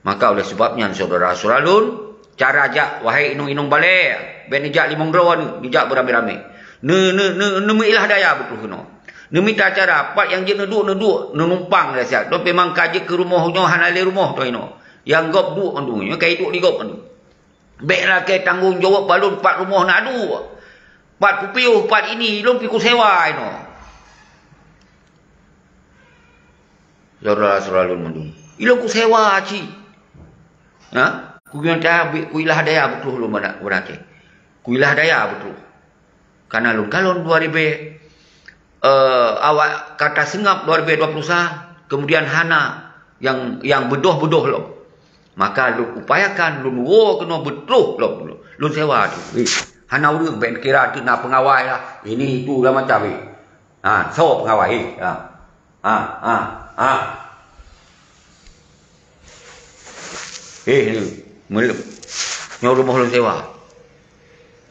Maka oleh sebabnya saudara-saudara lun, cara ajak wahai inung-inung balik, ben ijak limong drawan, dijak beramai-ramai. Ne ilah daya betul kena. Ne minta cara part yang je neduk numpang dah siap. Do memang kajak ke rumah nyo hanale rumah tu ino. Yang gop duk andu, nyo kai duk di gop andu. Baiklah ke tanggungjawab balun part rumah nak adu. Part pupiuh, part ini, belum pikul sewa ino. Saudara-saudara lun mandung. Ilong ku sewa ci. Ha? Ku minta kuilah daya betul lu mana berake. Kuilah daya betul. Karena lun kalon 2000 awak kata sengap 2021 kemudian hana yang bedoh-bedoh lo. Maka lu upayakan lu kena betul lo. Lu sewa tu. Hana urang ben kira tu nak pengawai lah. Ini itu lah macam ni. Ha, so pengawai. Ni. Nyo rumah lu sewa.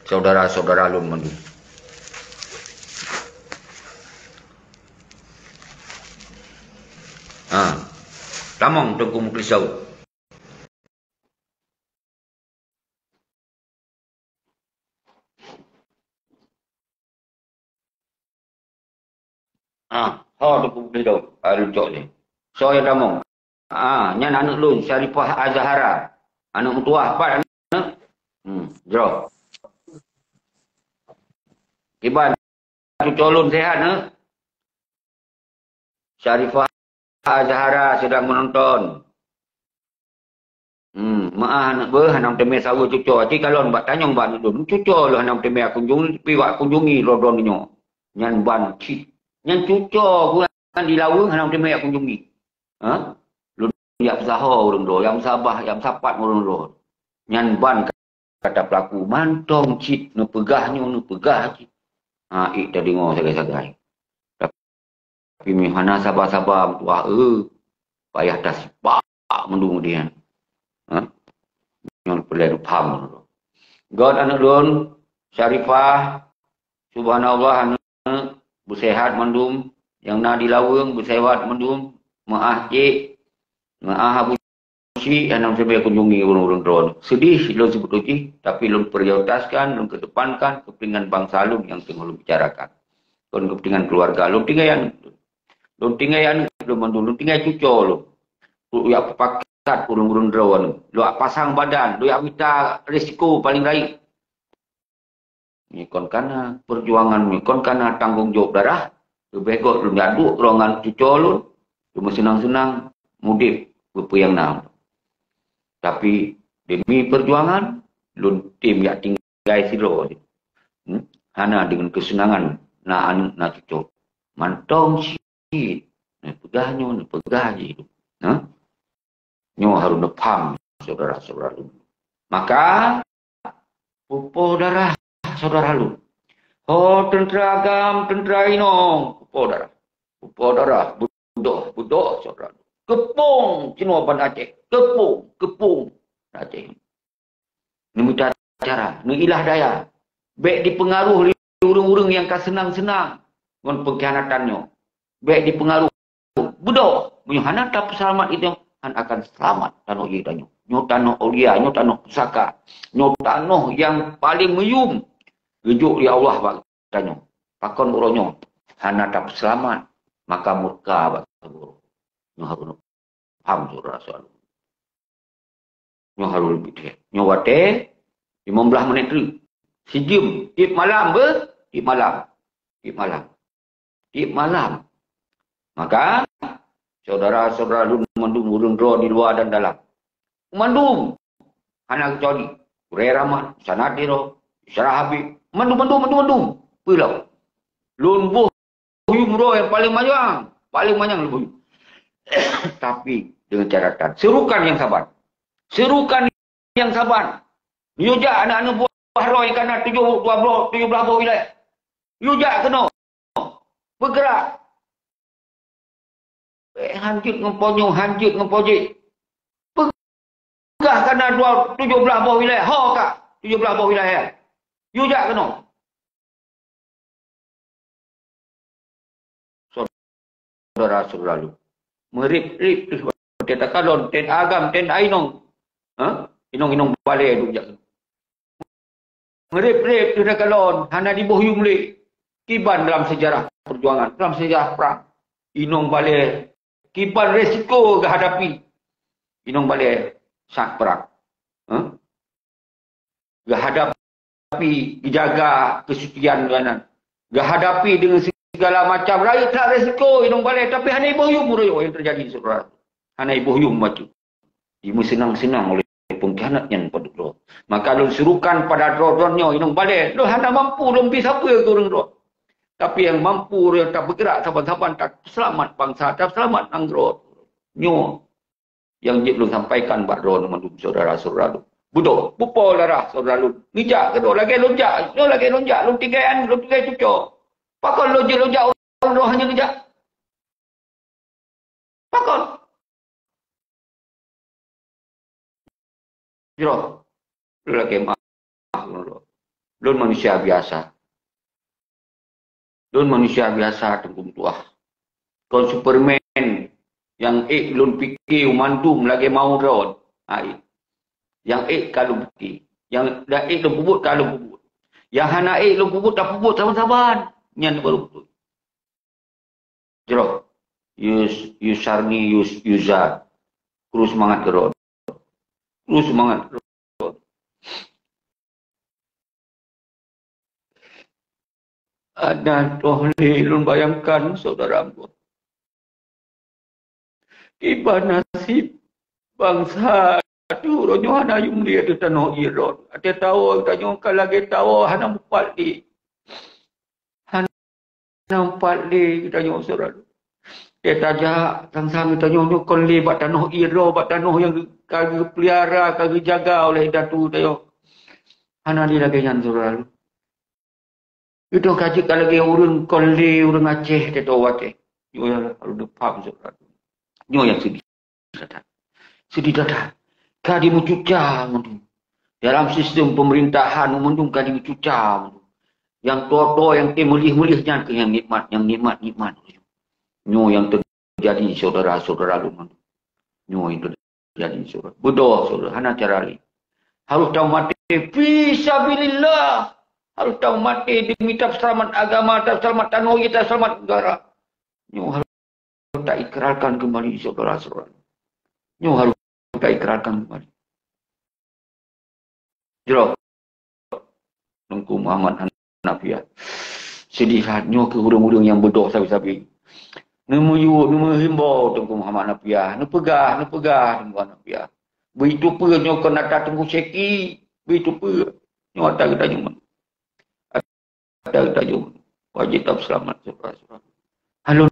Saudara-saudara lun mandu. Tamong tengku muklisau. Tengku muklisau. Ada jok ni. So yang tamong. Nyan anak lun Syarifah Azhara. Anak mutuah apa anak? Draw. Iban cucu lun sehat ne. Syarifah Azhara sedang menonton. Maah anak hanam teme sawu cucu. Cik kalau nak tanya ban tu, cucu lo hanam teme kunjungi, piwak kunjungi rodon nyo. Nyan ban cik. Nyan cucu bukan di lawung hanam teme kunjungi. Lu yang usaha urang do, yang sabah, yang sapat urang do. Nyan ban kata pelaku mantong cik nu pegahnya nu pegah cik. Ik tadi ngau sagai-sagai. Tapi mihana sabar-sabar tua payah dah sipak mendung dia. Yang perlu paham. God anak lun Syarifah subhanallah anak bersehat mendum yang nak dilawung bersehat mendum maah cik maah abu cik yang nak sampai kunjungi urang-urang drone. Sedih lun sebut uji tapi lun prioritaskan lun kedepankan kepentingan bangsa lun yang tengah lun bicarakan. Lun kepentingan keluarga lun tinggal yang lun mendum lun tinggal cucu lun. Lu ya pakat urang-urang drone. Lu pasang badan, lu ya minta risiko paling baik. Ni kon kana perjuangan ni kon kana tanggungjawab darah. Lebih kok lu nyaduk ruangan cucu lun. Lu senang-senang mudip berpuyang nam. Tapi demi perjuangan, lun tim yang tinggal silo. Hana dengan kesenangan nak cucu. Mantong sikit. Pegahnya, pegah je. Nyo harus nepam, saudara-saudara lu. Maka, pupo darah, saudara lu. Tentera agam, tentera inong. Pupo darah. Budok, saudara lu. Kepung, cina ban Aceh. Kepung Aceh. Ini minta cara, ini ilah daya. Baik dipengaruh oleh urang-urang yang senang-senang dengan pengkhianatannya. Baik dipengaruh. Budok, menyuhana tak selamat itu akan selamat tanah idanyo. Nyo tanah ulia, nyo tanah pusaka. Nyo tanah yang paling meyum. Rujuk ya Allah bak tanyo. Pakon uronyo. Hana tak selamat, maka murka bak guru. Nyo harus paham surah soal. Nyo harus lebih dia. Nyo wate 15 menit tu. Sejam. Tip malam ber? Tip malam. Maka saudara-saudara lu mendung urang dro di luar dan dalam. Mendung. Anak kecuali. Urai Rahmat. Sanadiro. Syarah Habib. Mendung. Pulau. Lun bohyum ro yang paling panjang lu bohyum. Tapi dengan catatan, serukan yang sabar. Serukan yang sabar. Yujak anak-anak buah roh yang kena 17 buah wilayah. Yujak kena. Bergerak. Hanjut ngemponyong, hanjut ngempojik. Pegah kena 17 buah wilayah. Ho kak, 17 buah wilayah. Yujak kena. Saudara-saudara lu. Merip-rip. Kita kalon, ten agam, ten ainong. Inong-inong balik duk jak. Merip-rip tu dah kalon, hana di bohyum le. Kiban dalam sejarah perjuangan, dalam sejarah perang. Inong balik, kiban resiko ke hadapi. Inong balik saat perang. Ke hadapi, dijaga kesucian kanan. Ke hadapi dengan segala macam rakyat tak resiko inong balik, tapi hana di bohyum yang terjadi saudara. Hana di bohyum macam. Ibu senang-senang oleh pengkhianatnya pada roh. Maka lu serukan pada roh-rohnya inong balik. Lu hanya mampu lebih siapa ke orang roh. Tapi yang mampu yang tak bergerak saban-saban tak selamat bangsa, tak selamat nang roh. Nyo yang jip lu sampaikan bak roh nama saudara-saudara lu. Budo, bupo darah saudara lu. Nijak ke lagi lonjak, lu tinggalan, lu tinggai cucuk. Pakon lonjak orang roh hanya nijak. Pakon. Jero, lu lagi lu manusia biasa. Lu manusia biasa tengkum tuah. Kau Superman yang lun fikir mandum lagi mau road. Yang kalau fikir, yang dah lu bubut kalau bubut. Yang hana lu bubut tak bubut saban-saban. Nyan baru betul. Jero, Yusarni Yuzat. Terus semangat ke road. Terus semangat. Ada tohle lun bayangkan saudaraku. Iba nasib bangsa tu ronyo hana yumli ada tanah iron. Ada tahu tanyo lagi tahu hana empat di. Hana empat di tanyo saudara. Dia tajak sang-sang tanyo kon li bat tanah iro, bat tanah yang kagi pelihara, kagi jaga oleh datu tayo. Hana di lagi nyan saudara. Itu kaji kalau lagi urun koli urun Aceh dia tahu Aceh. Yo yang harus dipaham saudara. Yo yang sedih datang. Sedih datang. Kadi mencuca mundu. Dalam sistem pemerintahan mundu kadi mencuca mundu. Yang tua-tua yang mulih-mulihnya ke yang nikmat. Yo yang terjadi saudara-saudara lu mundu. Yo yang terjadi saudara. Bodoh saudara. Hana cara li. Harus tahu mati fisabilillah. Harus tahu mati demi tak selamat agama, tak selamat tanah kita, selamat negara. Nyo harus tak ikrarkan kembali saudara-saudara. Nyo harus tak ikrarkan kembali. Jero. Tengku Muhammad Hanafiah. Sedihlah nyo ke urang-urang yang bodoh sabi-sabi. Nemu himbau Tengku Muhammad Hanafiah. Nepegah Tengku Hanafiah. Begitu pun nyo kena Tengku Syeki. Begitu pun nyo ada kita nyo. Ada jom wajib tak selamat saudara-saudara. Halun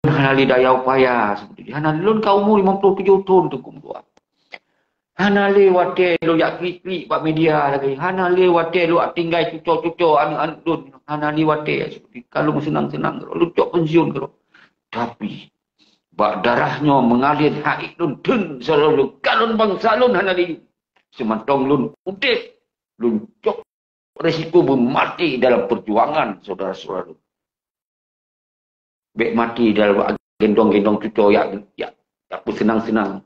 hanali daya upaya seperti hanalun kau umur 57 tahun tu kumpulan. Hanali wate lu yak klik pak media lagi. Hanali wate lu tinggal cucu-cucu anak-anak dun. Hanali wate seperti kalau senang-senang lu cok pensiun kalau. Tapi bak darahnya mengalir haik lun dun selalu kalun bangsa lun hanali. Semantong lun udip lun cok resiko mati dalam perjuangan saudara-saudara. Bek mati dalam gendong-gendong cucu ya pun senang-senang.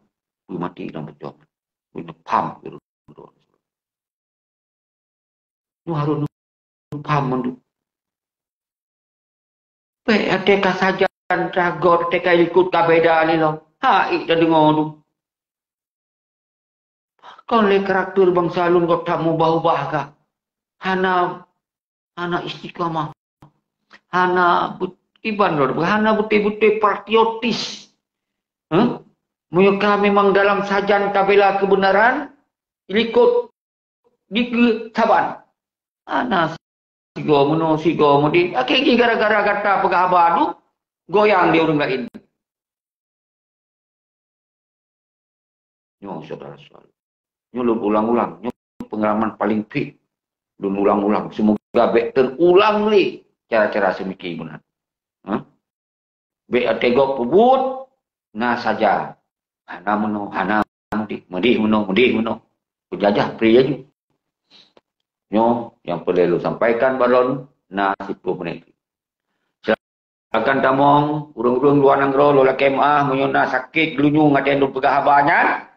Mati dalam perjuangan. Pam. Lu harus pam mendu. Bek adeka saja ragot teka ikut kabeda ni lo. Hai dah dengar tu. Kau le karakter bangsa lun kau tak mau ubah kah? Hana istiqamah. Hana iban lor, hana betul-betul patriotis. Mereka memang dalam sajan tabela kebenaran ikut di saban. Hana sigo muno sigo mudi. Akhirnya gara-gara kata pegahaba tu goyang dia orang lain. Nyo saudara-saudara. Nyo lu ulang-ulang. Nyo pengalaman paling peak. Lu ulang-ulang. Semoga bek terulang ni cara-cara semikian. Bek tegok pebut. Nah saja. Hana muno, hana mudi muno. Penjajah pria je. Nyo yang perlu sampaikan baron na 10 menit. Silakan tamong urang-urang luar negara lola kemah menyona sakit gelunyu ngaten lu pegahabanya.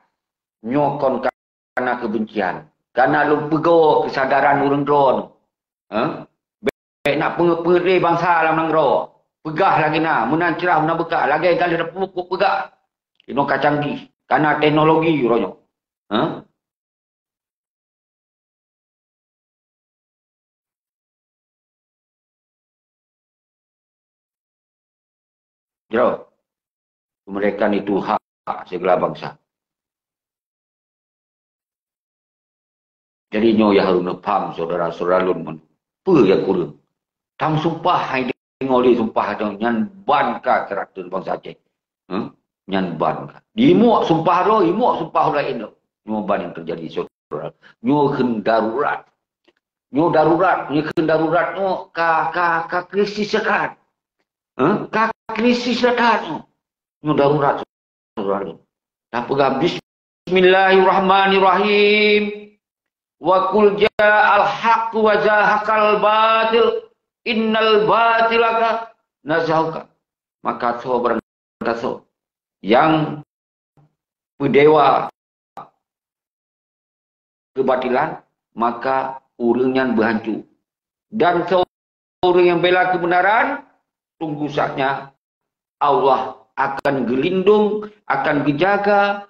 Nyo kon karena kebencian. Karena lu pego kesadaran urang dron. Baik nak pengepere bangsa dalam negara. Pegah lagi na, menan cerah menan bekak lagi kali dah pukuk pegak. Ino kacanggih karena teknologi uronyo. Jero. Kemerdekaan itu hak segala bangsa. Jadi nyo ya harus paham saudara-saudara lun apa yang kurang. Tam sumpah hai ngoli sumpah tu nyan ban ka karakter bangsa Aceh. Nyan ban ka. Dimuak sumpah ro, imuak sumpah lain ro. Nyo ban yang terjadi saudara. Nyo ken darurat. Nyo darurat, nyo ken darurat nyo ka krisis sekat. Ka krisis sekat nyo darurat saudara. Tak pegang bismillahirrahmanirrahim. Wa qul ja'al haqq wa zahaqal batil innal batilaka nazahuka. Maka so berkata yang berdewa kebatilan maka urangnya berhancur. Dan seorang yang bela kebenaran tunggu saatnya Allah akan gelindung, akan dijaga,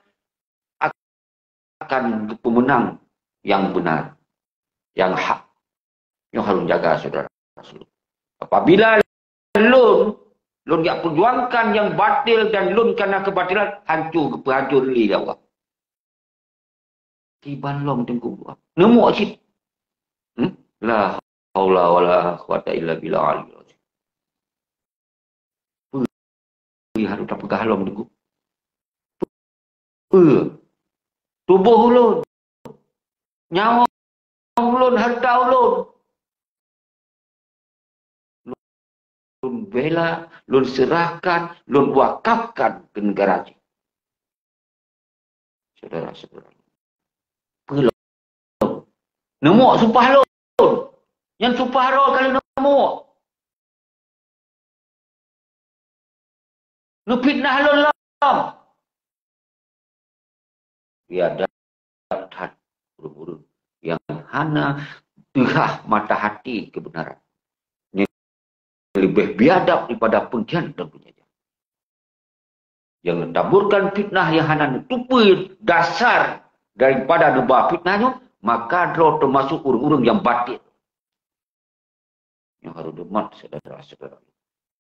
akan pemenang yang benar, yang hak. Yang harus jaga saudara. Apabila lun tak perjuangkan yang batil dan lun karena kebatilan, hancur diri Allah. Tiban lom tengku buat. Nemu asyik. La haula wala quwata illa billah. Harus tak pegah lom tengku. Tubuh ulun. Nyawa ulun, harta ulun. Lun bela, lun serahkan, lun wakafkan ke negara. Saudara-saudara. Pelong. Nemu sumpah lun. Yang sumpah lun kali nemu. Nupitnah lun lam. Biadab hati. Urung-urung yang hana terah mata hati kebenaran. Ini lebih biadab daripada pengkhianat dan penjajah. Yang mentaburkan fitnah yang hana tutupi dasar daripada nebah fitnahnya, maka dia termasuk urung-urung yang batil. Yang harus demat saudara-saudara.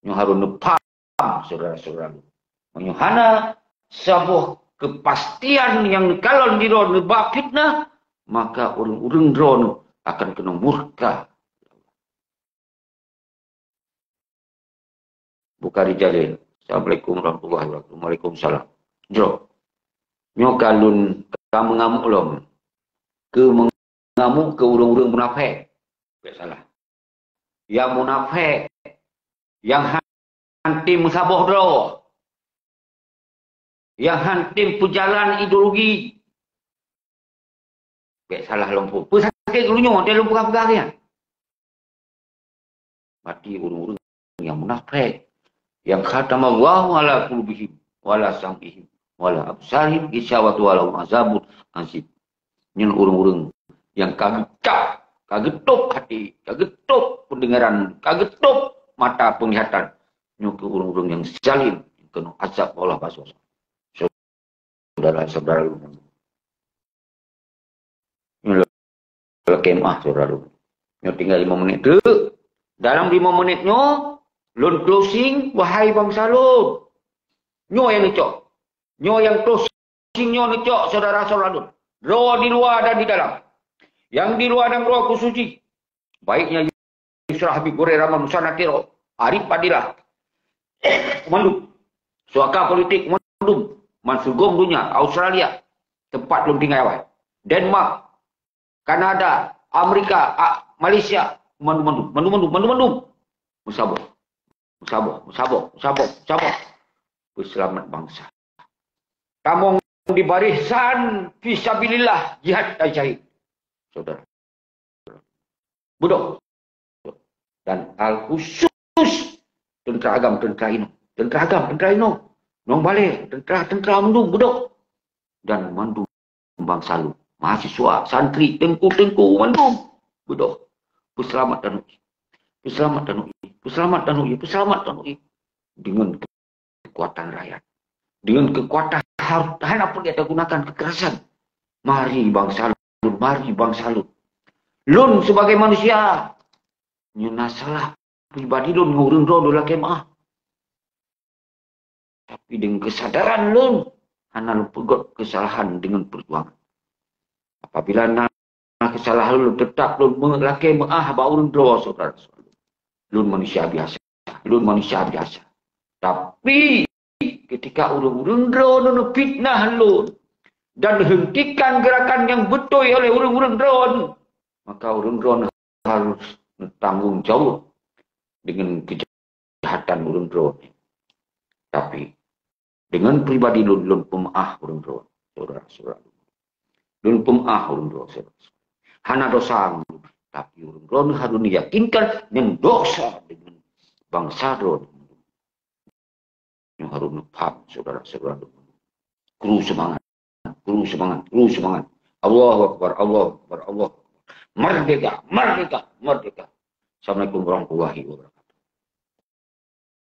Yang harus nepam saudara-saudara. Yang hana sebuah kepastian yang kalau di nebah fitnah, maka orang-orang drone akan kena murka. Bukhari Jalil. Assalamualaikum warahmatullahi wabarakatuh. Waalaikumsalam. Jom. Nyo kalun kamu ngamuk lom. Ke mengamuk ke orang-orang munafik. Tak salah. Yang munafik. Yang hantim musabah dro. Yang hantim pejalan ideologi. Tak salah lumpur. Pesakit dulunya, dia lumpur apa dia? Mati orang-orang yang munafik. Yang khatamallahu ala qulubihim wala sam'ihim wala absarihim isyawatu wala azabun azim. Ini orang-orang yang kagetup hati, kagetup pendengaran, kagetup mata penglihatan. Ini orang-orang yang zalim, kena azab Allah Subhanahu. Saudara-saudara. Kemah saudara. Nyo tinggal 5 menit tu. Dalam 5 menitnya lun closing wahai bangsa lun. Nyo yang necok. Nyo yang closing nyo necok saudara-saudara lun. Roh di luar dan di dalam. Yang di luar dan roh kusuci. Baiknya Surah Habib Hurairah Musana Kiro, Arif Padilah, Mandum, Suaka Politik Mandum, Mansugong Dunia, Australia, tempat belum tinggal awal, Denmark, Kanada, Amerika, Malaysia, Mandum, Musabah, Selamat bangsa. Tamong di barisan fisabilillah jihad dan syahid. Saudara. Budok. Dan al-khusus tentera agam, tentera ino. Tentera agam, tentera ino. Nong balik, tentera Mandum, budok. Dan Mandum bangsa lu. Mahasiswa, santri, tengku Mandum. Budok. Peselamat dan UI. Peselamat dan UI. Dengan kekuatan rakyat. Dengan kekuatan harus apa kita gunakan kekerasan. Mari bangsa lu. Lun sebagai manusia. Nyuna salah pribadi lun ngurung rodo lah kemah. Tapi dengan kesadaran lun. Hana lu pegot kesalahan dengan perjuangan. Apabila kesalahan lun tetap lun mengelake maah baurun doa saudara. Lun manusia biasa. Tapi ketika urung-urung drone fitnah lun dan hentikan gerakan yang betul oleh urung-urung drone, maka urung drone harus tanggung jawab dengan kejahatan urung drone. Tapi dengan pribadi lun pemaaf urung drone, saudara-saudara. Lun pemaaf urung drone, saudara. Hana dosa, tapi urung drone harus diyakinkan yang dosa dengan bangsa drone. Yang harus paham, saudara-saudara. Kru semangat. Allahu Akbar. Merdeka. Assalamualaikum warahmatullahi wabarakatuh.